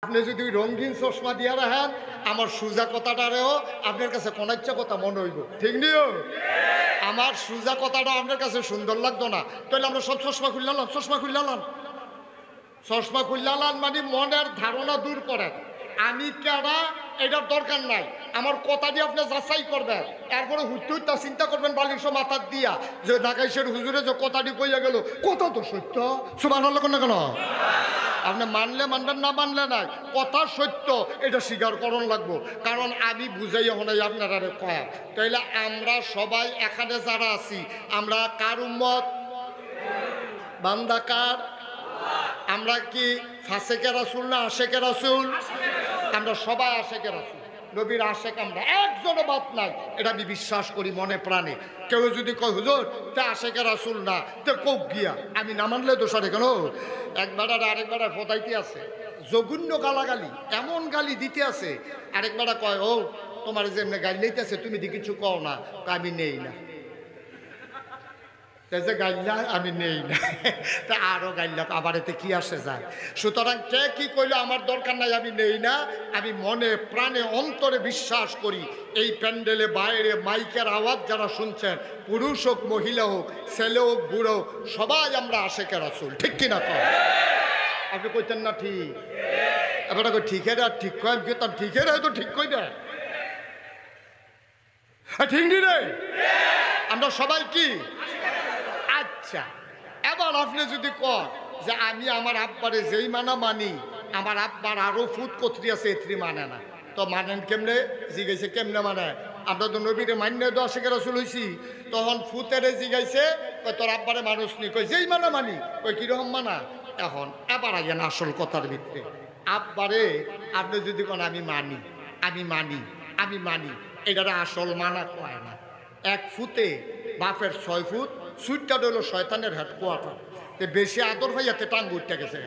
আপনি যদি রঙিন চশমা দিয়া রাখেন আমার সুজা কথাটারেও আপনার কাছে কোন ইচ্ছা কথা মনে হইব, ঠিক নিও? আমার সুজা কথাটা আপনার কাছে সুন্দর লাগতো না, তাহলে আমরা সব চশমা খুললাম, চশমা খুললাম, চশমা খুললাম মানে মনের ধারণা দূর করেন। আমি কেডা এটার দরকার নাই, আমার কথা দিয়ে আপনি যাচাই করবেন, এরপরে হুট্টুটা চিন্তা করবেন বালিশ মাথার দিয়া যে ঢাকাইশের হুজুরে যে কথাটি কইয়া গেল কথা তো সত্য, সুবহানাল্লাহ না কেন? আপনি মানলে মানবেন, না মানলে নাই, কথা সত্য এটা স্বীকার করণ লাগবো, কারণ আমি বুঝাই হনাই আপনারা কয়া। তাইলে আমরা সবাই এখানে যারা আছি আমরা কার উম্মত? বান্দা কার? আমরা কি ফাসেকে রাসূল না আশেকে রাসূল? আমরা সবাই আশেকে রাসূল, নবীর আশেক, আমরা একজনও বাদ নাই, এটা আমি বিশ্বাস করি মনে প্রাণে। কেউ যদি কয় হুজুর তে আশেকে রাসূল না, তে কোক গিয়া, আমি না মানলে দোষারে কেন? একবার আর আরেকবার ফতাইতে আছে, জঘন্য গালাগালি, এমন গালি দিতে আছে। আরেকবার কয় ও তোমার যে এমনি গালি লইতেছে তুমি দি কিছু কও না, আমি নেই না, যে গাইলা আমি নেই না, তা আরো গাইলা, আবার এতে কি আসে যায়? সুতরাং কে কি কইলো আমার দরকার নাই, আমি নেই না। আমি মনে প্রাণে অন্তরে বিশ্বাস করি এই প্যান্ডেলে বাইরে মাইকের আওয়াজ যারা শুনছেন, পুরুষ হোক মহিলা হোক ছেলে হোক বুড়ো হোক, সবাই আমরা আশেকে রাসূল, ঠিক কিনা? তো আপনি কইতেন না ঠিক? এবার ঠিক রে, ঠিক কয় তার ঠিক রে, তো ঠিক কই দেয় ঠিক নি রে? আমরা সবাই কি? আচ্ছা, এবার আপনি যদি কন যে আমি আমার আব্বারে যেই মানা মানি, আমার আব্বার আরো ফুট কতরি আছে এত্রি মানে না, তো মানেন কেমনে? জিগাইছে কেমনে মানে? আমরা তো নবীরে মান্য তো আশেকে রাসূল হইছি, তখন ফুতেরে জিগাইছে তোর আব্বারে মানুষ নি, কই যেই মানা মানি, কই কিরকম মানা? এখন এবার আইয়েন আসল কথার ভিতরে। আব্বারে আপনি যদি কোন আমি মানি, আমি মানি, আমি মানি, এটারে আসল মানা কয় না। এক ফুতে বাপের 6 ফুট, সুইটটা হলো শয়তানের হেডকোয়ার্টার, বেশি আদর ভাইয়াতে টাঙ্গ উঠতে গেছে।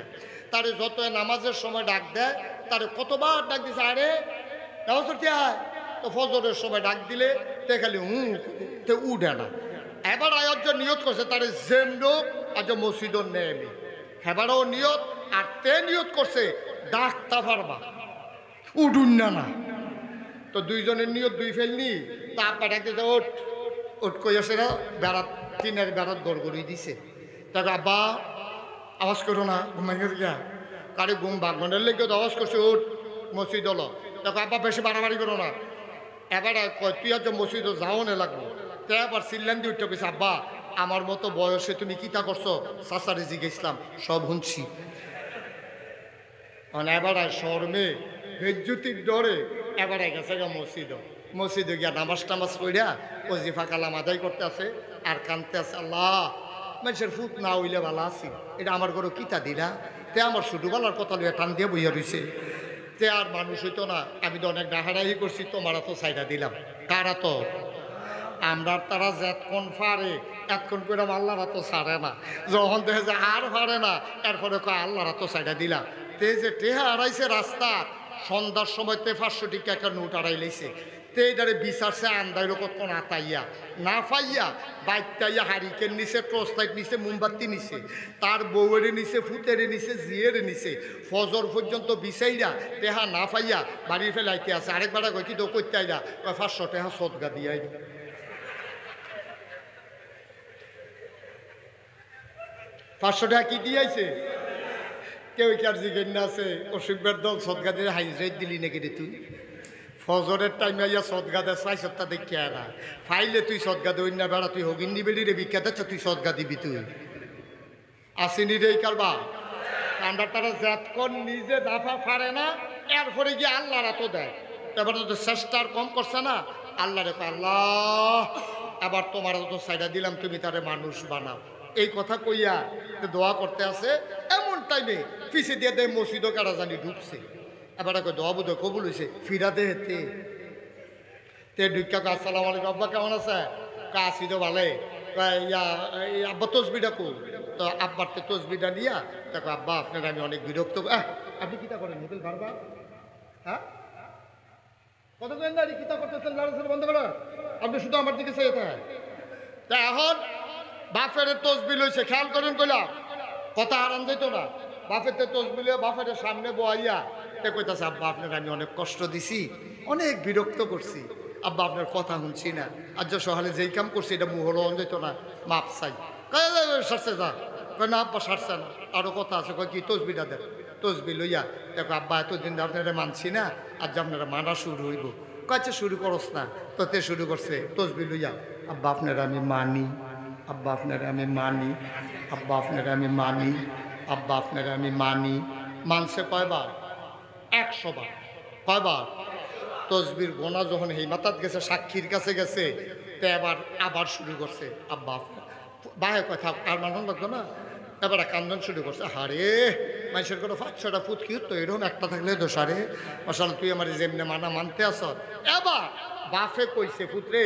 তারে যত নামাজের সময় ডাক দেয়, তারে কতবার ডাক দিছে, আরে নামাজ পড়তে আয়, তো ফজরের সময় ডাক দিলে তে খালি তে উঠে না। এবার আয়োজ্য নিয়ত করছে তারে জেম লোক আজ মসজিদর নেয়নি, হেবারও নিয়ত, আর তে নিয়ত করছে ডাকতা পারবা উঠুন না না, তো দুইজনের নিয়ত দুই ফেলনি, তা আপা ডাকতে ওঠ ওঠ কই আসে না, বেড়াত টিনের বেড়াত গড়গড়ি দিছে। তাকে আব্বা আওয়াজ করো না, ঘুমাই গিয়া কারে ঘুম বাগনের লেগে তো আওয়াজ করছে ওঠ মসজিদ হলো, দেখো আব্বা বেশি বাড়াবাড়ি করো না। এবার কয় তুই আজ মসজিদ যাও না লাগবো, তো এবার সিল্লান দিয়ে উঠতে গেছে, আব্বা আমার মতো বয়সে তুমি কিতা করছো? সাসারে জিগেছিলাম, সব শুনছি। এবার শর্মে বেজ্জুতির ডরে এবার গেছে গা মসজিদে গিয়া নামাজ টামাজ পড়িয়া ওজিফা কালাম আদায় করতে আছে আর কানতে আছে, আল্লাহ মানুষের ফুট না হইলে ভালো আছি, এটা আমার ঘরে কিতা দিলা, তে আমার ছোটবেলার কথা লইয়া টান দিয়ে বইয়া রয়েছে, তে আর মানুষ হইতো না, আমি তো অনেক ডাহাডাহি করছি, তোমারা তো সাইডা দিলাম, তারা তো আমরা তারা যেতক্ষণ পারে এতক্ষণ করে আল্লাহরা তো ছাড়ে না, যখন দেখে যে আর পারে না এরপরে কয় আল্লাহরা তো সাইডা দিলাম। তে যে টেহা আড়াইছে রাস্তা, সন্ধ্যার সময় তে 500 টিকা একটা নোট আড়াই লাইছে, তে এটারে বিচারছে আন্দাইল কতক্ষণ আতাইয়া না পাইয়া বাইকটাইয়া হারিকেন নিছে, টর্চ লাইট নিছে, মোমবাতি নিছে, তার বউয়েরে নিছে, ফুতেরে নিছে, জিয়েরে নিছে, ফজর পর্যন্ত বিচাইরা টেহা না পাইয়া বাড়ি ফেলাইতে আছে। আরেকবার কই কি তো করতে আইলা, 500 টেহা সদগা দিয়ে 500 টাকা কি দিয়েছে? কেউ কি আর জিজ্ঞেস না আছে অসুখের দল সদগা দিয়ে হাইজরাইট দিলি নাকি রে তুই? ফজরের টাইমে আইয়া সদগা দে 400টা দেখি না ফাইলে তুই সদগা দই না বেড়া, তুই হগিন দিবি রে ভিক্ষা দিচ্ছ, তুই সদগা দিবি তুই আসিনি রে কারবা। আমরা তারা যতক্ষণ নিজে দাফা পারে না এরপরে গিয়ে আল্লাহরা তো দেয়, এবার তো চেষ্টার কম করছে না, আল্লাহ রে আল্লাহ আবার তোমার তো সাইডা দিলাম, তুমি তারে মানুষ বানাও, এই কথা কইয়া দোয়া করতে আছে। এমন টাইমে পিছিয়ে দিয়ে দেয় মসজিদও কারা জানি ঢুকছে, এবার দোয়া বোধ কবুল হয়েছে, ফিরা দে হেতে তে ঢুকা, আসসালাম আলাইকুম আব্বা কেমন আছে? কাশি তো ভালে, ইয়া আব্বা তসবিটা কো, তো আব্বার তো তসবিটা নিয়া দেখো আব্বা আপনার আমি অনেক বিরক্ত, আপনি কিতা করেন হোটেল বারবার? হ্যাঁ কত কেন দাঁড়িয়ে কিতা করতেছেন, লড়াচড়া বন্ধ করো, আপনি শুধু আমার দিকে চাই। তা এখন বাপের তসবি লইছে, খেয়াল করেন কইলা কথা হারান যেত না, বাপের তসবি লইয়া বাপের সামনে বইয়া তে কইতাছে আব্বা আপনার আমি অনেক কষ্ট দিছি, অনেক বিরক্ত করছি, আব্বা আপনার কথা শুনছি না, আজ সকালে যেই কাম করছি এটা মুহরণ যেত না, মাপ চাই। সারছে যা, না আব্বা সারছে না, আরো কথা আছে, কয় কি তসবিটা দেন, তসবি লইয়া দেখো আব্বা এতদিন আপনারা মানছি না, আজ আপনারা মানা শুরু হইব। কাছে শুরু করস না, তোতে শুরু করছে তসবি লইয়া, আব্বা আপনারা আমি মানি, আব্বা আপনারা আমি মানি, আব্বা আপনারা আমি মানি, আব্বা আপনারা আমি মানি। মানছে কয়বার? 100 বার। কয়বার? তসবির গোনা যখন এই মাতাত গেছে, সাক্ষীর কাছে গেছে, তো আবার শুরু করছে আব্বা বাহে কথা আর মানুষ লাগতো না, এবার কান্দন শুরু করছে। হারে মানুষের কোনো 5-6টা ফুট কি তো এরকম একটা থাকলে দোষারে মশাল তুই আমার যেমনি মানা মানতে আস। এবার বাফে কইছে পুত্রে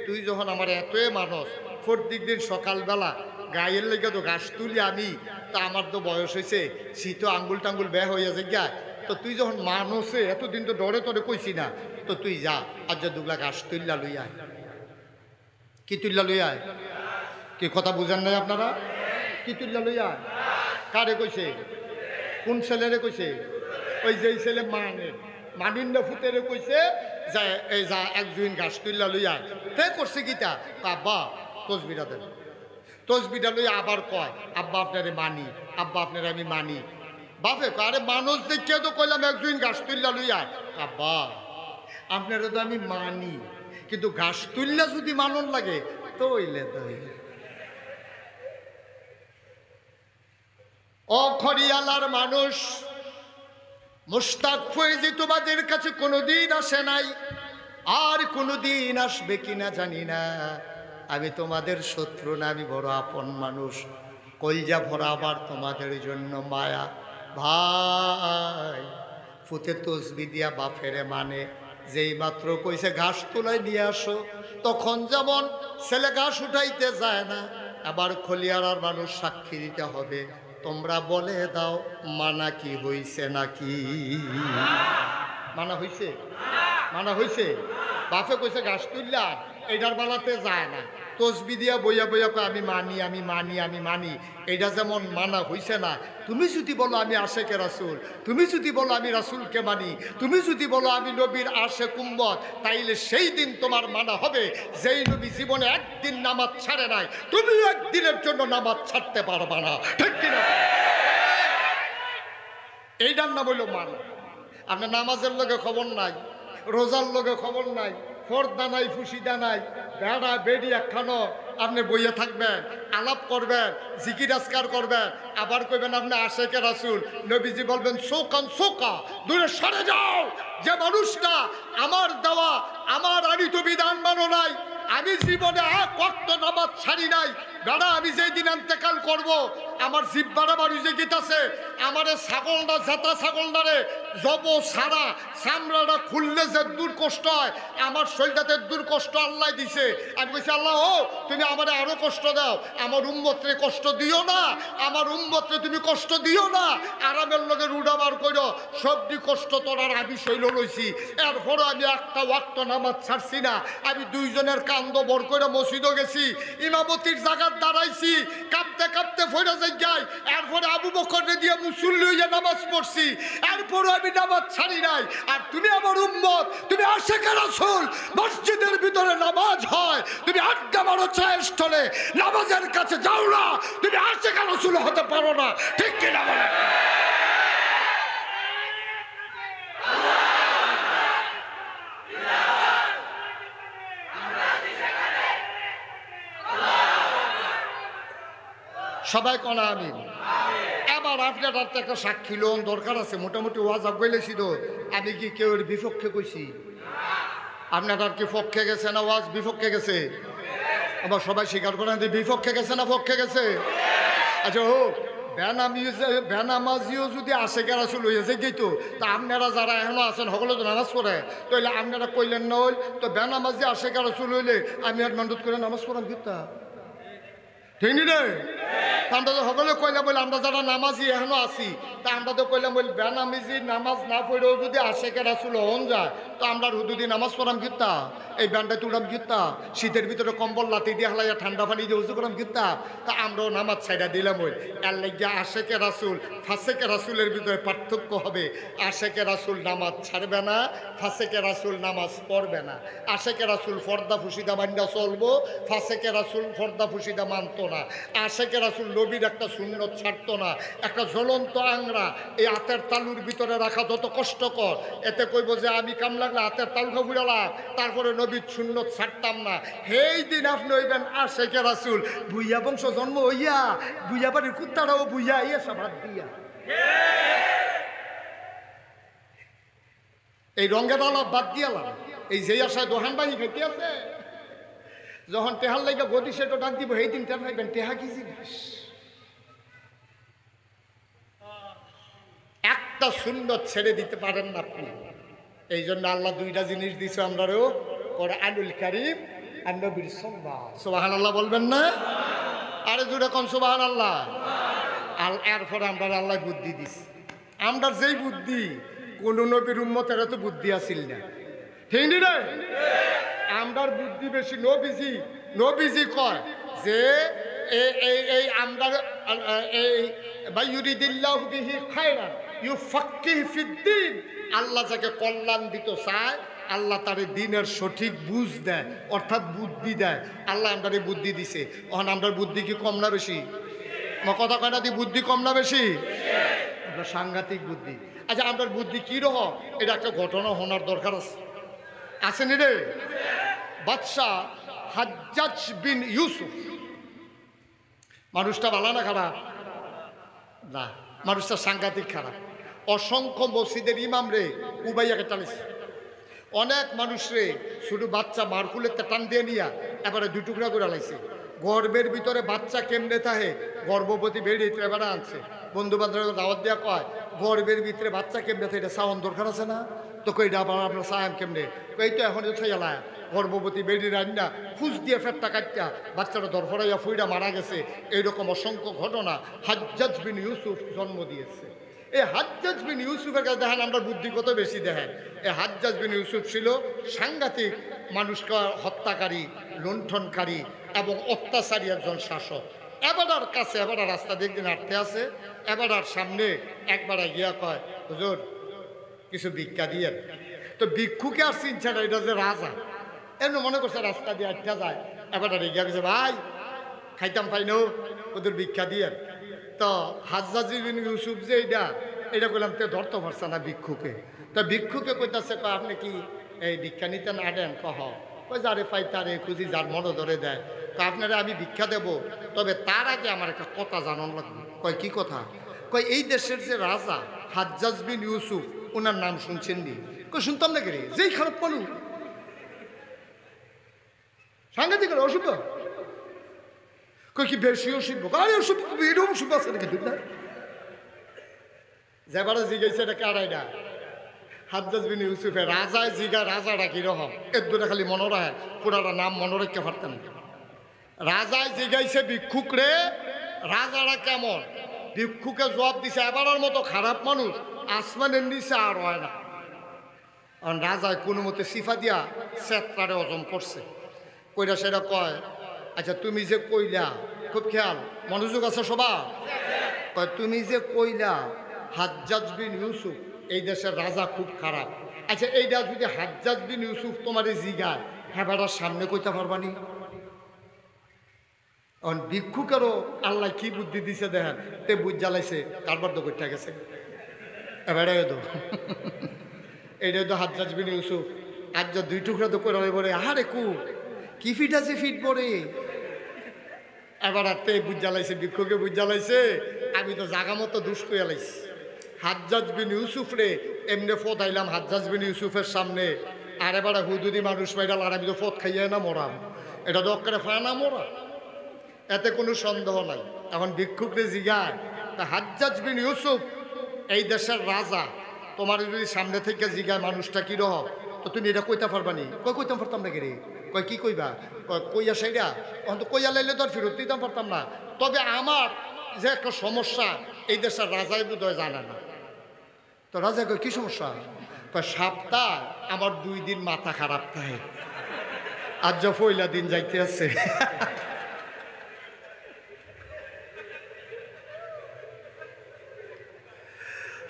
তুই যখন আমার এতই মানুষ, প্রত্যেক দিন সকালবেলা গায়ের লেগে তো ঘাস তুলি আমি, তা আমার তো বয়স হয়েছে, শীত আঙ্গুল টাঙ্গুল ব্যয় হয়ে যায়, তো তুই যখন মানুষে এতদিন তো ডরে তরে কইছি না, তো তুই যা আজ দুগলা ঘাস তুললা লই আয়। কি তুললা লই আয়? কি কথা বুঝেন নাই আপনারা? কি তুললা লই আয়? কারে কইছে? কোন ছেলেরে কইছে? ওই যে ছেলে মানিন্দ ফুতেরে কইছে যে এই যা একদিন ঘাস তুললা লই আয়। তে করছে গীতা আব্বা তসবিটা দেন, তসবিটা লই আবার কয় আব্বা আপনারে মানি, আব্বা আপনারে আমি মানি। বাপে আরে মানুষ দেখে তো কইলাম একদিন ঘাস তুললা লই আয়। আব্বা আপনারা তো আমি মানি, কিন্তু ঘাস তুললা যদি মানন লাগে তো হইলে তো অখরিয়ালার মানুষ মুশতাক ফয়েজি তোমাদের কাছে কোনোদিন আসে নাই, আর কোনোদিন আসবে কিনা জানি না। আমি তোমাদের শত্রু না, আমি বড় আপন মানুষ, কলজা ভরা আবার তোমাদের জন্য মায়া। ভাই ফুতে তসবি দিয়া বাফেরে মানে, যেই মাত্র কইছে ঘাস তোলাই নিয়ে আসো, তখন যেমন ছেলে ঘাস উঠাইতে যায় না, আবার খলিয়ারার মানুষ সাক্ষী দিতে হবে। তোমরা বলে দাও মানা কি হইছে নাকি? মানা হইছে? মানা হইছে? বাপে কইছে ঘাস তুললা, এইটার বেলাতে যায় না, তসবি দিয়া বইয়া বইয়া কয় আমি মানি, আমি মানি, আমি মানি। এইটা যেমন মানা হইছে না। তুমি যদি বলো আমি আশেকে রাসূল, তুমি যদি বলো আমি রাসূলকে মানি, তুমি যদি বলো আমি নবীর আশেক উম্মত, তাইলে সেই দিন তোমার মানা হবে যেই নবী জীবনে একদিন নামাজ ছাড়ে নাই, তুমি একদিনের জন্য নামাজ ছাড়তে পারবা না। ঠিক কিনা? এইটার নাম হইল মানা। আপনার নামাজের লগে খবর নাই, রোজার লগে খবর নাই, ফর্দা নাই, ফুসিদা নাই, বেড়া বেড়ি একখানো আপনি বইয়ে থাকবেন, আলাপ করবেন, জিকির আজকার করবেন, আবার কইবেন আপনি আশেকে রাসূল। নবীজি বলবেন শোকান শোকা, দূরে সরে যাও। যে মানুষটা আমার দেওয়া আমার আনিত বিধান মানো নাই, আমি জীবনে এক ওয়াক্ত নামাজ ছাড়ি নাই, বেড়া আমি যেই দিন ইন্তেকাল করব, আমার জিব্বারা বাড়ি যে গীতাছে, আমার ছাগলটা জাতা ছাগলটারে জব সারা চামড়াটা খুললে যে দূর কষ্ট হয়, আমার শরীরটাতে দূর কষ্ট আল্লাহ দিছে। আমি বলছি আল্লাহ ও তুমি আমার আরো কষ্ট দাও, আমার উম্মতরে কষ্ট দিও না, আমার উম্মতরে তুমি কষ্ট দিও না, আরামের লগে রুডা বার করো, সবটি কষ্ট তোরার আমি শৈল লইছি, এরপরও আমি একটা ওয়াক্ত নামাজ ছাড়ছি না। আমি দুইজনের কান্দ বর করে মসজিদও গেছি, ইমামতির জায়গার দাঁড়াইছি, কাঁপতে কাঁপতে ফইরা যাই, এরপরে আবু বকরে দিয়ে মুসল্লি হইয়া নামাজ পড়ছি, এরপরও আমি নামাজ ছাড়ি নাই। আর তুমি আমার উম্মত, তুমি আশেকে রাসূল, মসজিদের ভিতরে নামাজ হয়, তুমি আড্ডা মারো চায়ের স্থলে, নামাজের কাছে যাও না, তুমি আশেকে রাসূল হতে পারো না। ঠিক কিনা বলে? সবাই কনা আমি এবার আপনার একটা সাক্ষী লোন দরকার আছে, মোটামুটি ওয়াজ আগাইলেছি তো, আমি কি কেউ বিপক্ষে কইছি? আপনার কি পক্ষে গেছে না ওয়াজ বিপক্ষে গেছে? আবার সবাই স্বীকার করেন যে বিপক্ষে গেছে না পক্ষে গেছে? আচ্ছা ও বেনামাজিও যদি আশেকে রাসূল হয়েছে গেতো, তা আপনারা যারা এখনো আছেন সকলে তো নামাজ পড়ে, তাইলে আপনারা কইলেন না হইল তো বেনামাজি আশেকে রাসূল হইলে আমি আর মান্ডত করে নামাজ পড়াম কিতা? ঠিক নি রে? আমরা তো সকলে কইলাম বলে আমরা যারা নামাজি এখনো আছি তা আমরা তো কইলাম বলে বেনামাজি নামাজ না পড়েও যদি আশেকে রাসুল হন যায় তো আমরা হুদুদি নামাজ পড়াম কিতা এই ব্যান্ডা তুলাম কিতা শীতের ভিতরে কম্বল লাতি দিয়ে হালাইয়া ঠান্ডা পানি দিয়ে উজু করাম কিতা তা আমরাও নামাজ ছাইড়া দিলাম ওই এর লাগিয়া আশেকে রাসুল ফাঁসেকে রাসুলের ভিতরে পার্থক্য হবে আশেকে রাসুল নামাজ ছাড়বে না ফাঁসেকে রাসুল নামাজ পড়বে না আশেকে রাসুল ফর্দা ফুসিদা মান্ডা চলবো ফাঁসেকে রাসুল ফর্দা ফুসিদা মানতো না আশেকে রাসুল নবীর একটা সুন্নত ছাড়তো না একটা জ্বলন্ত আংরা এই হাতের তালুর ভিতরে রাখা যত কষ্টকর এতে কইব যে আমি কাম লাগলে হাতের তালুকা বুড়ালাম তারপরে নবীর সুন্নত ছাড়তাম না সেই দিন আপনি হইবেন আশেকে রাসুল ভুইয়া বংশ জন্ম হইয়া ভুইয়া বাড়ির কুত্তারাও ভুইয়া ইয়ে সব হাত দিয়া এই রঙের আলাপ বাদ দিয়ালাম এই যে আশায় দোহান বাড়ি খেতে আছে যখন টেহার লাগে গদি সেটা ডাক দিব এই দিন টের পাইবেন টেহা কি জিনিস একটা সুন্দর ছেড়ে দিতে পারেন না আপনি এই জন্য আল্লাহ দুইটা জিনিস দিছে আমরাও কোরআনুল কারীম আর নবীর সুন্নাহ সুবহানাল্লাহ বলবেন না আরে জুড়ে কোন সুবহানাল্লাহ আর এরপরে আমরা আল্লাহ বুদ্ধি দিছি আমরা যেই বুদ্ধি কোন নবীর উম্মতের তো বুদ্ধি আসিল না ঠিক রে আমরার বুদ্ধি বেশি নবীজি কয় যে এই আমরা এই বায়ুরিদিল্লাহু বিহি খায়রান ইউফাক্কিহু ফিদ্দীন আল্লাহ যাকে কল্যাণ দিতে চায় আল্লাহ তার দিনের সঠিক বুঝ দেয় অর্থাৎ বুদ্ধি দেয় আল্লাহ আমাদের বুদ্ধি দিছে এখন আমরা বুদ্ধি কি কম না বেশি কথা কয়না দি বুদ্ধি কম না বেশি আমরা সাংঘাতিক বুদ্ধি আচ্ছা আপনার বুদ্ধি কি রহ এটা একটা ঘটনা হওয়ার দরকার আছে আসেনি রে বাদশাহ হাজ্জাজ বিন ইউসুফ মানুষটা ভালো না খারাপ না মানুষটা সাংঘাতিক খারাপ অসংখ্য মসজিদের ইমাম রে উবাইয়াকে টানিস অনেক মানুষ রে শুধু বাচ্চা মারকুলের টান দিয়ে নিয়া এবারে দুই টুকরা করে লাইছে গর্বের ভিতরে বাচ্চা কেমনে থাকে গর্ভবতী বেরিয়ে এবারে আনছে বন্ধু বান্ধবের দাওয়াত দিয়া কয় গর্বের ভিতরে বাচ্চা কেমনে থাকে এটা সাউন দরকার আছে না তো কইটা আবার আপনার সায়াম কেমনে এই তো এখন ছাইলা গর্ভবতী বেরিয়ে রান্না ফুস দিয়ে ফেরটা কাটটা বাচ্চাটা দরফরাইয়া ফুইরা মারা গেছে এইরকম অসংখ্য ঘটনা হাজ্জাজ বিন ইউসুফ জন্ম দিয়েছে এই হাজ্জাজ বিন ইউসুফের কাছে দেখেন আমরা বুদ্ধি কত বেশি দেখেন এই হাজ্জাজ বিন ইউসুফ ছিল সাংঘাতিক মানুষকে হত্যাকারী লুণ্ঠনকারী এবং অত্যাচারী একজন শাসক এবারার কাছে এবারা রাস্তা দিয়ে একদিন হাঁটতে আছে এবারার সামনে একবার গিয়া কয় হুজুর কিছু ভিক্ষা দিয়ে তো ভিক্ষুকে আর চিনছে না এটা যে রাজা এমনি মনে করছে রাস্তা দিয়ে হাঁটতে যায় এবারা গিয়া গেছে ভাই খাইতাম পাই নো ওদের ভিক্ষা দিয়ে তো হাজ্জাজ বিন ইউসুফ যে এটা বললাম তো ধরতে পারছে না ভিক্ষুকে তো ভিক্ষুকে কইতাছে আপনি কি এই ভিক্ষা নিতে না দেন কহ ওই যারে পাই তারে খুঁজি যার মনে ধরে দেয় তো আপনারা আমি ভিক্ষা দেব তবে তার আগে আমার একটা কথা জানান লাগবে কয় কি কথা কয় এই দেশের যে রাজা হাজ্জাজ বিন ইউসুফ ওনার নাম শুনছেন নি কই শুনতাম না কে যেই খারাপ মানুষ সাংঘাতিক অসুখ কই কি বেশি অসুখ আরে অসুখ এরকম অসুখ আছে নাকি না যেবারে জিগাইছে এটা কারাই না হাজ্জাজ বিন ইউসুফের রাজায় জিগা রাজাটা কিরকম এর দূরে খালি মনে রাখে পুরাটা নাম মনে রেখে পারতেন রাজায় জিগাইছে ভিক্ষুক রে রাজারা কেমন ভিক্ষুকে জবাব দিছে এবারের মতো খারাপ মানুষ আসমানের নিচে আর হয় না কারণ রাজায় কোনো মতে সিফা দিয়া সেত্রারে হজম করছে কইরা সেটা কয় আচ্ছা তুমি যে কইলা খুব খেয়াল মনোযোগ আছে সবার কয় তুমি যে কইলা হাজ্জাজ বিন ইউসুফ এই দেশের রাজা খুব খারাপ আচ্ছা এইটা যদি হাজ্জাজ বিন ইউসুফ তোমার জিগায় হেবাটার সামনে কইতে পারবানি ভিক্ষুকেরও আল্লাহ কি বুদ্ধি দিছে দেখেন তে বুঝ জ্বালাইছে কারবার তো করতে গেছে এবারে তো এইটা তো হাজ্জাজ বিন ইউসুফ আজ দুই টুকরা তো করে বলে আরে কু কি ফিট আছে ফিট পরে এবার তে বুঝ জ্বালাইছে ভিক্ষুকে বুঝ জ্বালাইছে আমি তো জাগা মতো দুষ করে লাইছি হাজ্জাজ বিন ইউসুফ রে এমনি ফোত আইলাম হাজ্জাজ বিন ইউসুফের সামনে আর এবারে হুদুদি মানুষ পাইলাম আর আমি তো ফোত খাইয়া না মরাম এটা দক্কারে ফা না মরা এতে কোনো সন্দেহ নাই এখন ভিক্ষুকরে জিগায় তা হাজ্জাজ বিন ইউসুফ এই দেশের রাজা তোমার যদি সামনে থেকে জিগায় মানুষটা কী রহ তো তুমি এটা কইতে পারবানি কই কইতাম পারতাম না রে কয় কি কইবা কইয়া সেইরা অন্ত কইয়া লাইলে তো আর ফেরত দিতাম পারতাম না। তবে আমার যে একটা সমস্যা, এই দেশের রাজাই বোধহয় জানে না। তো রাজা কয় কি সমস্যা? কয় সপ্তাহ আমার 2 দিন মাথা খারাপ থাকে, আজ যা পয়লা দিন যাইতে আছে।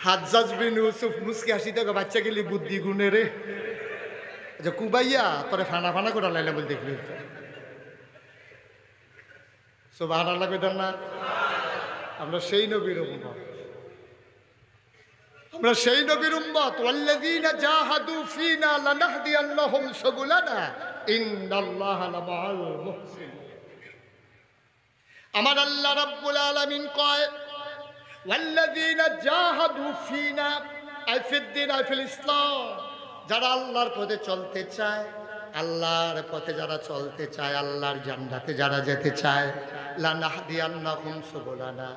হাজ্জাজ বিন ইউসুফ মুসকি হাসি থেকে বাচ্চা গেলি বুদ্ধি গুণে রে, যে কুবাইয়া তোরে ফানা ফানা করে লাইলে বলে দেখলি। সুবহানাল্লাহ কইতাম না? আমরা সেই নবীর উম্মত, আমরা সেই নবীর উম্মত। ওয়াল্লাযীনা জাহাদু ফীনা লানাহদিয়ান্নাহুম সুবুলানা ইন্নাল্লাহা লামাআল মুহসিনিন। আমার আল্লাহ রাব্বুল আলামিন কয় ওয়াল্লাযীনা জাহাদু ফীনা আই ফিদ্দিন আই ফিল ইসলাম, যারা আল্লাহর পথে চলতে চায়, আল্লাহর পথে যারা চলতে চায়, আল্লাহর জান্নাতে যারা যেতে চায়, লানাহদিয়ান্নাহুম সুবুলানা,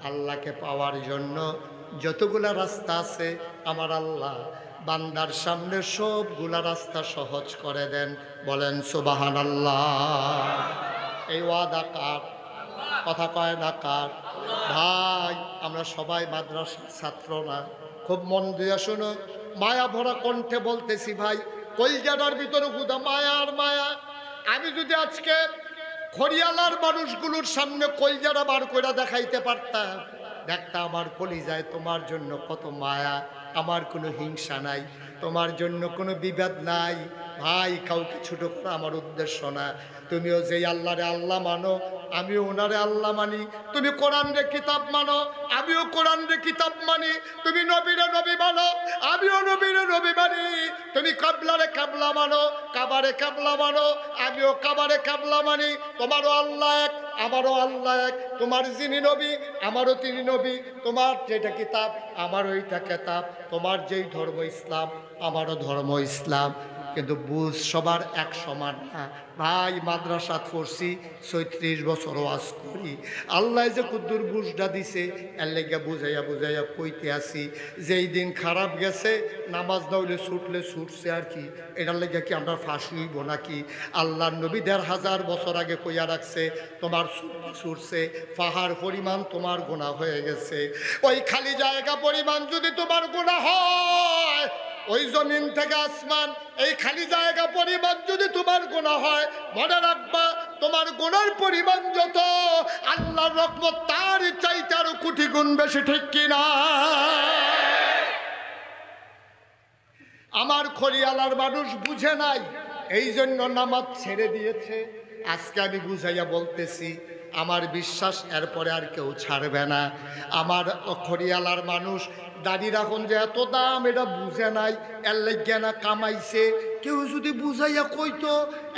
আল্লাহকে পাওয়ার জন্য যতগুলা রাস্তা আছে আমার আল্লাহ বান্দার সামনে সবগুলা রাস্তা সহজ করে দেন। বলেন সুবহানাল্লাহ। এই ওয়াদা কার? কথা কয় না কার? ভাই আমরা সবাই মাদ্রাসার ছাত্র না, খুব মন দিয়ে শোনো, মায়া ভরা কণ্ঠে বলতেছি ভাই, কলজাটার ভিতরে হুদা মায়া আর মায়া। আমি যদি আজকে খড়িয়ালার মানুষগুলোর সামনে কলজাটা বার করে দেখাইতে পারতাম, দেখতা আমার কলিজায় তোমার জন্য কত মায়া, আমার কোনো হিংসা নাই, তোমার জন্য কোনো বিবাদ নাই। ভাই কাউকে ছোট করা আমার উদ্দেশ্য না। তুমিও যেই আল্লাহরে আল্লাহ মানো, আমিও ওনারে আল্লাহ মানি। তুমি কোরআন রে কিতাব মানো, আমিও কোরআন রে কিতাব মানি। তুমি নবীরে নবী মানো, আমিও নবীরে নবী মানি। তুমি কাবলারে কাবলা মানো, কাবারে কাবলা মানো, আমিও কাবারে কাবলা মানি। তোমারও আল্লাহ এক, আমারও আল্লাহ এক। তোমার যিনি নবী আমারও তিনি নবী, তোমার যেটা কিতাব আমারও এইটা কিতাব, তোমার যেই ধর্ম ইসলাম আমারও ধর্ম ইসলাম। কিন্তু বুঝ সবার এক সমান না ভাই। মাদ্রাসাত পড়ছি, 36 বছর ওয়াজ করি, আল্লাহ যে কুদ্দুর বুঝটা দিছে এর লেগে বুঝাইয়া বুঝাইয়া কইতে আসি। যেই দিন খারাপ গেছে, নামাজ না হইলে ছুটলে ছুটছে আর কি, এটার লেগে কি আমরা ফাঁসি হইব নাকি? আল্লাহর নবী 1500 বছর আগে কইয়া রাখছে, তোমার ছুটছে পাহাড় পরিমাণ তোমার গুনাহ হয়ে গেছে। ওই খালি জায়গা পরিমাণ যদি তোমার গুনাহ হয়, ওই জমিন থেকে আসমান এই খালি জায়গা পরিমাণ যদি তোমার গুনাহ হয়, মনে রাখবা তোমার গুনার পরিমাণ যত, আল্লাহর রহমত তার চাইতে আরো কোটি গুণ বেশি, ঠিক কিনা? আমার খড়িয়ালার মানুষ বুঝে নাই, এই জন্য নামাজ ছেড়ে দিয়েছে। আজকে আমি বুঝাইয়া বলতেছি, আমার বিশ্বাস এরপরে আর কেউ ছাড়বে না। আমার খড়িয়ালার মানুষ দাড়ি রাখুন যে এত দাম, এটা বুঝে নাই, এর লেগে না কামাইছে। কেউ যদি বুঝাইয়া কইতো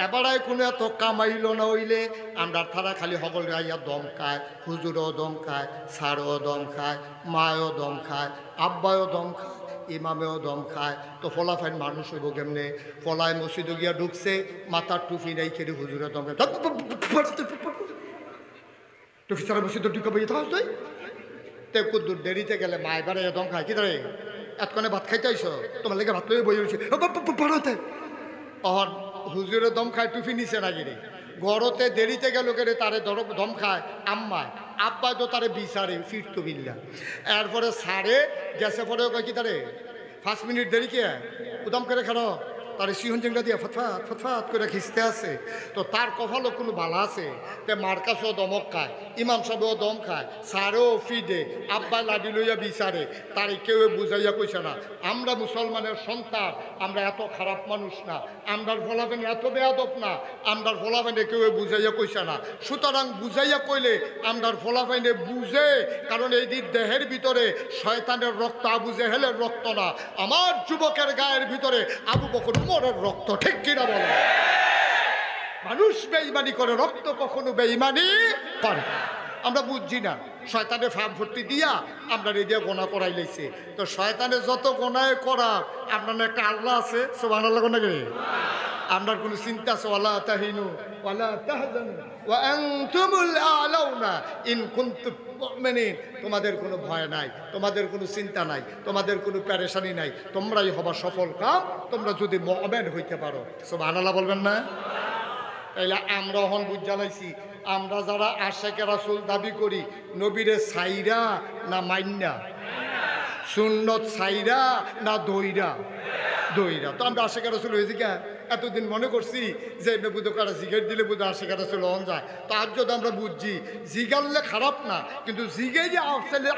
এবারায় কোনো এত কামাইল না হইলে, আমরা তারা খালি হগল রাইয়া দম খায়, হুজুরও দম খায়, স্যারও দম খায়, মায়ও দম খায়, আব্বায়ও দম খায়, ইমামেও দম খায়। তো ফলাফাইন মানুষ হইব কেমনে? ফলায় মসজিদে গিয়া ঢুকছে, মাথার টুপি নাই, খেলে হুজুরে দম খায়, টুপি ছাড়া মসজিদে ঢুকে বই থাকস তুই। তে কুদ্দুর দেরিতে গেলে মায় বাড়ে দম খায়, কি ধরে এতক্ষণে ভাত খাইতে আইস, তোমার লেগে ভাত লইয়ে বই রয়েছে পাড়াতে। অহন হুজুরে দম খায়, টুপি নিচে না গিরে, গড়তে দেরিতে গেল গেলে তারে দম খায় আম্মায়, আব্বায় তো তারে বিচারে ফিরতো বিল্লা। এরপরে সারে গেছে পরে কি তারে 5 মিনিট দেরি কে উদম করে খানো, তার সিহন জেঙ্গা দিয়ে ফটফাট ফটফাট করে খিস্তে আছে। তো তার কপালও কোনো ভালো আছে, তে মার কাছেও দমক খায়, ইমাম সাহেবও দম খায়, সারেও ফিডে, আব্বা লাডি লইয়া বিচারে, তারে কেউ বুঝাইয়া কইছে না। আমরা মুসলমানের সন্তান, আমরা এত খারাপ মানুষ না, আমরার ফলাফেনে এত বেয়াদব না, আমরার ফলাফেনে কেউ বুঝাইয়া কইছে না। সুতরাং বুঝাইয়া কইলে আমরার ফলাফেনে বুঝে, কারণ এই দেহের ভিতরে শয়তানের রক্ত, আবু জেহেলের রক্ত না, আমার যুবকের গায়ের ভিতরে আবু বকর উমরের রক্ত, ঠিক কিনা বলে? মানুষ বেঈমানি করে, রক্ত কখনো বেঈমানি করে। আমরা বুঝছি না, শয়তানের ফার্ম ভর্তি দিয়া আমরা রেডিয়া গোনা করাই লাইছে। তো শয়তানের যত গোনায় করা, আপনার একটা আল্লাহ আছে, সুবহানাল্লাহ নাকি? আপনার কোনো চিন্তা আছে? ওয়ালা তাহিনু ওয়ালা তাহজানু ওয়া আনতুমুল আ'লাউনা ইন কুনতুম মুমিনিন। তোমাদের কোনো ভয় নাই, তোমাদের কোনো চিন্তা নাই, তোমাদের কোনো পেরেশানি নাই, তোমরাই হবা সফল কাম, তোমরা যদি মুমিন হইতে পারো। সুবহানাল্লাহ বলবেন না? তাইলে আমরা হন বুঝ জ্বালাইছি আমরা যারা আশেকে রাসূল দাবি করি নবীরে সাইরা না মাইন্না, সুন্নত সাইরা না দইরা, দইরা। তো আমরা আশেকে রাসূল হয়েছি কে? এতদিন মনে করছি যে বুধ কারা জিগের দিলে বুধ আশেকে রাসূল হন যায়। তার যদি আমরা বুঝছি জিগারলে খারাপ না, কিন্তু জিগে যে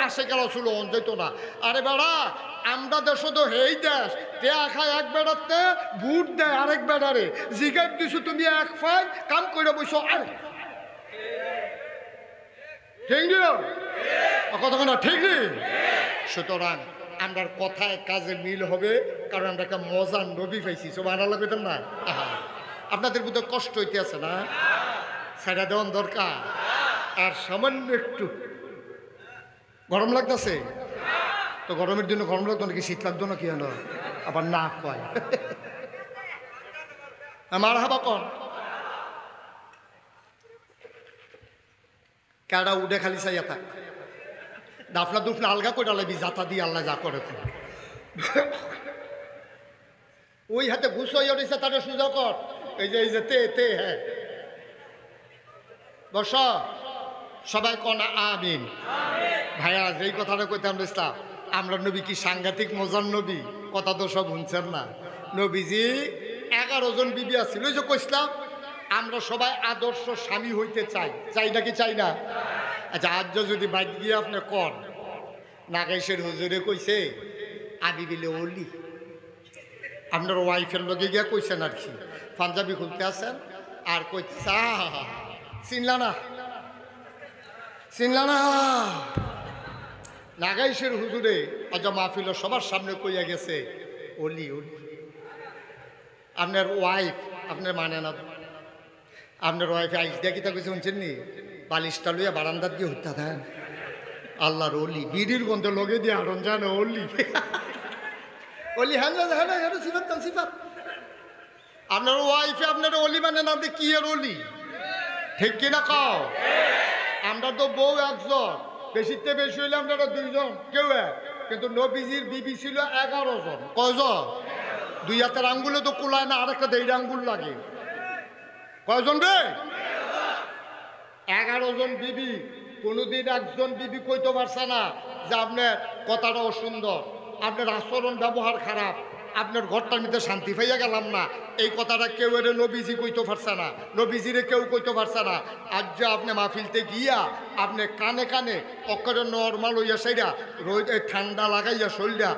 আশেকে রাসূল হন যেত না। আরে বেড়া আমরা দেশ তো হেই দেশ টেয়া খায় এক বেড়াতে ভোট দেয় আরেক বেড়ারে, জিগার দিছো তুমি এক ফাই কাম করে বসো। আর ঠিক নিও কতক্ষণ ঠিক নেই। সুতরাং আমরার কথায় কাজে মিল হবে, কারণ আমরা একটা মজার নবী পাইছি। সুবহানাল্লাহ কইতেন না? আপনাদের বোধহয় কষ্ট হইতে আছে না? ছাড়া দেওয়ান দরকার। আর সামান্য একটু গরম লাগতেছে তো, গরমের জন্য গরম লাগতো নাকি শীত লাগতো না? কি হলো আবার না কয় আমার হাবা কন কারা উঠে খালি চাইয়া থাক, দাফনা দুফনা আলগা করে ডালাবি যাতা দিয়ে আল্লাহ যা করে। ওই হাতে ঘুষ হইয়া রয়েছে তাদের সুযোগ কর। এই যে তে তে হ্যাঁ বস সবাই কন আমিন। ভাইয়া যেই কথাটা কইতাম ইসলাম, আমরা নবী কি সাংঘাতিক মজার নবী, কথা তো সব শুনছেন না। নবীজি 11 জন বিবি আছিল। ওই যে কইসলাম আমরা সবাই আদর্শ স্বামী হইতে চাই, চাই নাকি চাই না? আচ্ছা আজ যদি বাইক গিয়ে আপনি কন নাগেশের হুজুরে কইছে আবি বিলে অলি, আপনার ওয়াইফের লগে গিয়া কইছেন আর কি, পাঞ্জাবি খুলতে আসেন আর কইতে চিনলা না, চিনলা না। নাগাইশের হুজুরে আজ মাহফিল সবার সামনে কইয়া গেছে অলি অলি। আপনার ওয়াইফ আপনার মানে না, আপনার ওয়াইফে আইস দিয়া কিতা কইছে শুনছেন নি? বালিশটা লইয়া বারান্দার দিয়ে হত্যা দেন আল্লাহর অলি, বিড়ির গন্ধে লগে দিয়ে আড়ন জানো অলি অলি। হ্যাঁ হ্যাঁ সিফাত সিফাত। আপনার ওয়াইফে আপনার অলি মানে না, কি এর অলি? ঠিক কিনা কও? আমরা তো বউ একজন, বেশিতে বেশি হইলে আমরা 2 জন কেউ এক, কিন্তু নবীজির বিবি ছিল 11 জন। কয়জন? 2 হাতের আঙ্গুলে তো কুলায় না, আরেকটা 1.5 আঙ্গুল লাগে। কয়জন রে? 11 জন বিবি। কোনোদিন একজন বিবি কইতে পারছে না যে আপনার কথাটা অসুন্দর, আপনার আচরণ ব্যবহার খারাপ, আপনার ঘরটার মধ্যে শান্তি পাইয়া গেলাম না, এই কথাটা কেউ এর নবীজি কইতে পারছে না, নবীজিরে কেউ কইতে পারছে না। আজ যে আপনি মাহফিলতে গিয়া আপনি কানে কানে অক্ষরে নর্মাল হইয়া সেইটা রোদ ঠান্ডা লাগাইয়া শরীরটা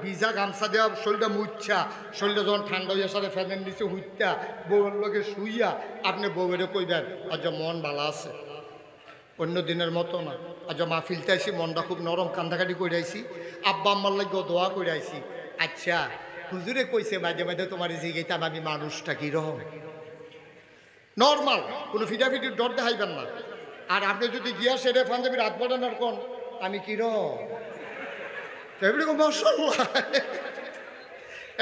ভিজা গামছা দেওয়া শরীরটা মুচ্ছা, শরীরটা যখন ঠান্ডা হইয়া সাথে ফ্যানের নিচে হুইতা বউয়ের লগে শুইয়া আপনি বউয়েরে কইবেন আজ মন ভালো আছে, অন্য দিনের মতো না। আজ মাহফিলতে আইসি মনটা খুব নরম, কান্দাকাটি করে আইসি, আব্বা আম্মার লাগেও দোয়া করে আইসি। আচ্ছা হুজুরে কইছে মাঝে মাঝে তোমার জিজ্ঞাইতাম আমি মানুষটা কিরকম, নর্মাল, কোনো ফিটাফিটির ডর দেখাইবেন না। আর আপনি যদি গিয়া সেরে পাঞ্জাবি রাত পড়েন আর কোন আমি কিরকম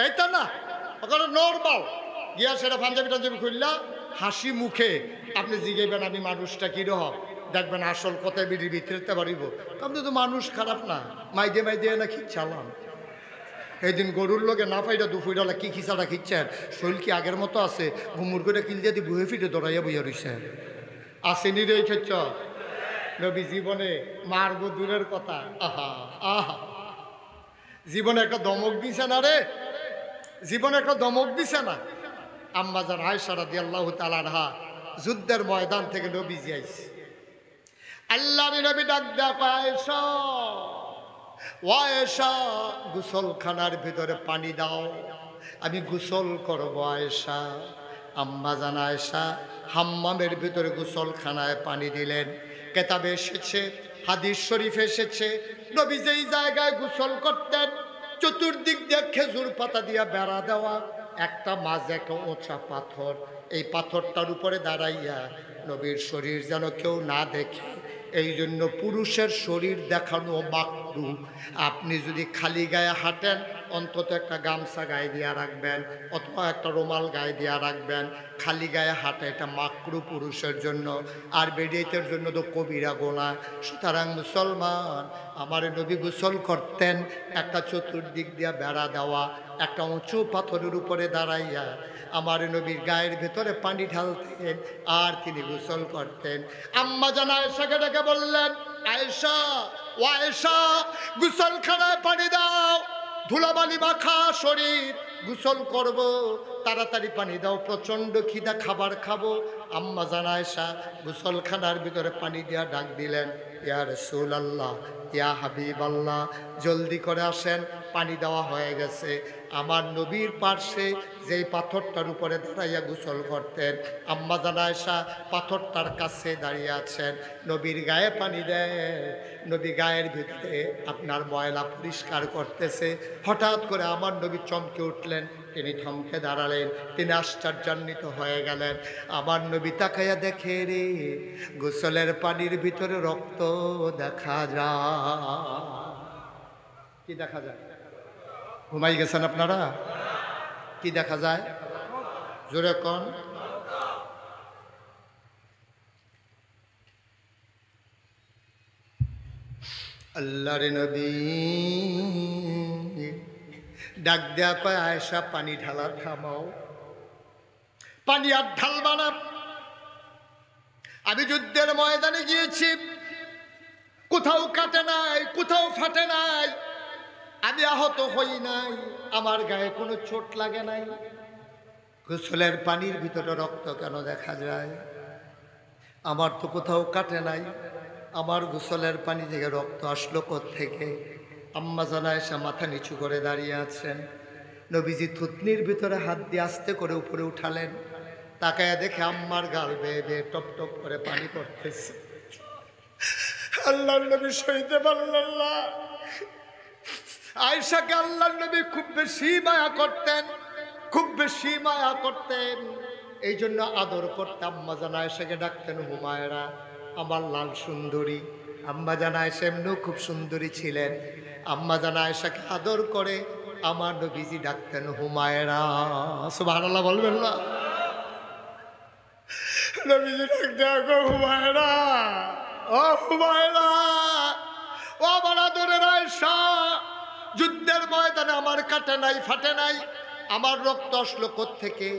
এইটা না, ওখানে নর্মাল গিয়া সেটা পাঞ্জাবি টাঞ্জাবি খুললা হাসি মুখে আপনি জিগাইবেন আমি মানুষটা কিরকম, দেখবেন আসল কথায় বিড়ির ভিতরে পারিব। আপনি তো মানুষ খারাপ না, মাইদে মাইদে না খিচ্ছালাম। এইদিন গরুর লগে না পাইটা দুপুরবেলা কি খিচাটা খিচ্ছেন, শরীর কি আগের মতো আছে? ঘুমুর করে কিল দিয়ে বুয়ে ফিটে দৌড়াইয়া বইয়া রইছে। আসেনি রে খেচ্ছ নবী জীবনে মারব দূরের কথা, আহা আহা জীবনে একটা দমক দিছে না রে, জীবনে একটা দমক দিছে না। আম্মাজান আয়েশা রাদিয়াল্লাহু তাআলা আনহা যুদ্ধের ময়দান থেকে নবীজি আইছে, আল্লাহর নবী ডাক দেয়া আয়েশা, ও আয়েশা গোসলখানার ভিতরে পানি দাও, আমি গোসল করব আয়েশা। আম্মাজান আয়েশা হাম্মামের ভিতরে গোসলখানায় পানি দিলেন। কেতাবে এসেছে, হাদিস শরীফে এসেছে, নবী যেই জায়গায় গোসল করতেন চতুর্দিক দিয়ে খেজুর পাতা দিয়া বেড়া দেওয়া, একটা মাঝে একটা উঁচা পাথর, এই পাথরটার উপরে দাঁড়াইয়া নবীর শরীর যেন কেউ না দেখে, এই জন্য পুরুষের শরীর দেখানো মাকরুহ। আপনি যদি খালি গায়ে হাঁটেন অন্তত একটা গামছা গায়ে দিয়া রাখবেন অথবা একটা রুমাল গায়ে দিয়া রাখবেন। খালি গায়ে হাঁটা এটা মাকরু পুরুষের জন্য, আর বেডিয়েতের জন্য তো কবিরা গোনা। সুতরাং মুসলমান, আমার নবী গোসল করতেন একটা চতুর্দিক দিয়া বেড়া দেওয়া একটা উঁচু পাথরের উপরে দাঁড়াইয়া আমার নবীর গায়ের ভেতরে পানি ঢালতেন আর তিনি গোসল করতেন। আম্মা জান আয়েশাকে ডেকে বললেন, আয়েশা, ও আয়েশা, গোসলখানায় পানি দাও, ধুলাবালি মাখা শরীর, গোসল করব, তাড়াতাড়ি পানি দাও, প্রচণ্ড খিদা, খাবার খাবো। আম্মা জান আয়েশা গোসলখানার ভিতরে পানি দিয়া ডাক দিলেন, ইয়া রাসূলুল্লাহ, ইয়া হাবিবাল্লাহ, জলদি করে আসেন, পানি দেওয়া হয়ে গেছে। আমার নবীর পার্শ্বে যেই পাথরটার উপরে দাঁড়াইয়া গোসল করতেন আম্মা জান আয়েশা পাথরটার কাছে দাঁড়িয়ে আছেন, নবীর গায়ে পানি দেয়, নবী গায়ের ভিতরে আপনার ময়লা পরিষ্কার করতেছে। হঠাৎ করে আমার নবী চমকে উঠলেন, তিনি থমকে দাঁড়ালেন, তিনি আশ্চর্যান্বিত হয়ে গেলেন। আমার নবী তাকাইয়া দেখে, রে গোসলের পানির ভিতরে রক্ত দেখা যায়। কি দেখা যায়? ঘুমাই গেছেন আপনারা? কি দেখা যায়? জোরে কোন? আল্লাহর নবী ডাক দেয়া কয়, আয়েশা পানি ঢালা থামাও, পানি আর ঢালবা না। আমি যুদ্ধের ময়দানে গিয়েছি, কোথাও কাটে নাই, কোথাও ফাটে নাই, আমি আহত হই নাই, আমার গায়ে কোনো চোট লাগে নাই, গোসলের পানির ভিতরে রক্ত কেন দেখা যায়? আমার তো কোথাও কাটে নাই, আমার গোসলের পানি থেকে রক্ত আসলো কোত্থেকে? আম্মা জান আয়েশা মাথা নিচু করে দাঁড়িয়ে আছেন। নবীজি থুতনির ভিতরে হাত দিয়ে আস্তে করে উপরে উঠালেন, তাকায়া দেখে আম্মার গাল বেয়ে বেয়ে টপ টপ করে পানি পড়তেছে। আল্লাহর নবী সইতে পারলেন না। আয়েশাকে আল্লাহর নবী খুব বেশি মায়া করতেন, খুব বেশি মায়া করতেন, এই জন্য আদর করতে আম্মা জান আয়েশাকে ডাকতেন হুমায়রা, আমার লাল সুন্দরী। আম্মা জান আয়েশা এমনিও খুব সুন্দরী ছিলেন। আম্মা জান আয়েশাকে আদর করে আমার নবীজি ডাকতেন হুমায়রা। সুবহানাল্লাহ বলবেন না? নবীজি ডাকতেন হুমায়রা, ও হুমায়রা, ও আমার আদরের আয়েশা, যুদ্ধের ময়দানে আমার কাটে নাই, ফাটে নাই, আমার রক্ত আসলো কোত্থেকে?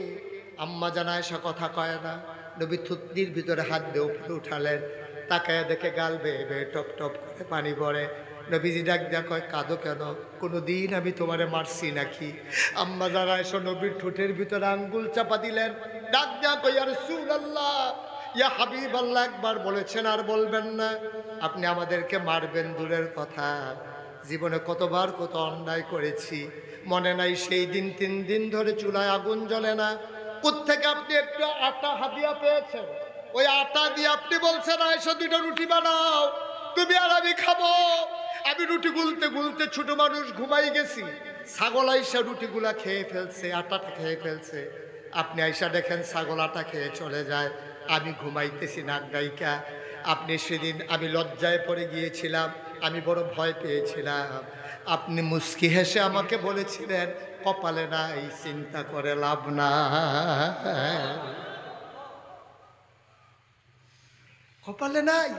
আম্মা জান আয়েশা কথা কয় না। নবী থুতনির ভিতরে হাত দিয়ে উপরে উঠালেন, তাকায় দেখে গাল বেয়ে বেয়ে টপ টপ করে পানি পড়ে। নবীজি ডাক দিয়া কয়, কাঁদো কেন? কোনো দিন আমি তোমারে মারছি নাকি? আম্মা জান আয়েশা নবীর ঠোঁটের ভিতরে আঙ্গুল চাপা দিলেন, ডাক দিয়া কয়, ইয়া রাসূলুল্লাহ, ইয়া হাবিবাল্লাহ, একবার বলেছেন আর বলবেন না? আপনি আমাদেরকে মারবেন দূরের কথা, জীবনে কতবার কত অন্যায় করেছি, মনে নাই? সেই দিন 3 দিন ধরে চুলায় আগুন জ্বলে না, কোত্থেকে আপনি একটু আটা হাদিয়া পেয়েছেন? ওই আটা দিয়ে আপনি বলছেন, আয়েশা 2টা রুটি বানাও, তুমি আর আমি খাবো। আমি রুটি গুলতে গুলতে ছোট মানুষ ঘুমাই গেছি, ছাগল আইসা রুটিগুলা খেয়ে ফেলছে, আটাটা খেয়ে ফেলছে। আপনি আইসা দেখেন ছাগল আটা খেয়ে চলে যায়, আমি ঘুমাইতেছি নাক ডাইকা। আপনি সেদিন আমি লজ্জায় পড়ে গিয়েছিলাম, আমি বড় ভয় পেয়েছিলাম। আপনি মুস্কি হেসে আমাকে বলেছিলেন, কপালে নাই, চিন্তা করে লাভ না, কপালে নাই,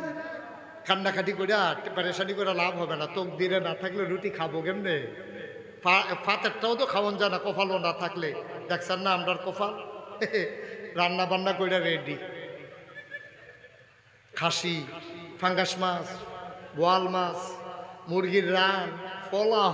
কান্নাকাটি করে পেরেশানি করে লাভ হবে না। তকদিরে না থাকলে রুটি খাবো কেমনে? ফাতেরটাও তো খাওয়ান যায় না কপালও না থাকলে। দেখছেন না আমরার কপাল? রান্না বান্না করে রেডি, খাসি, ফাঙ্গাস মাছ, বোয়াল মাছ, মুরগির রান, পোলাও।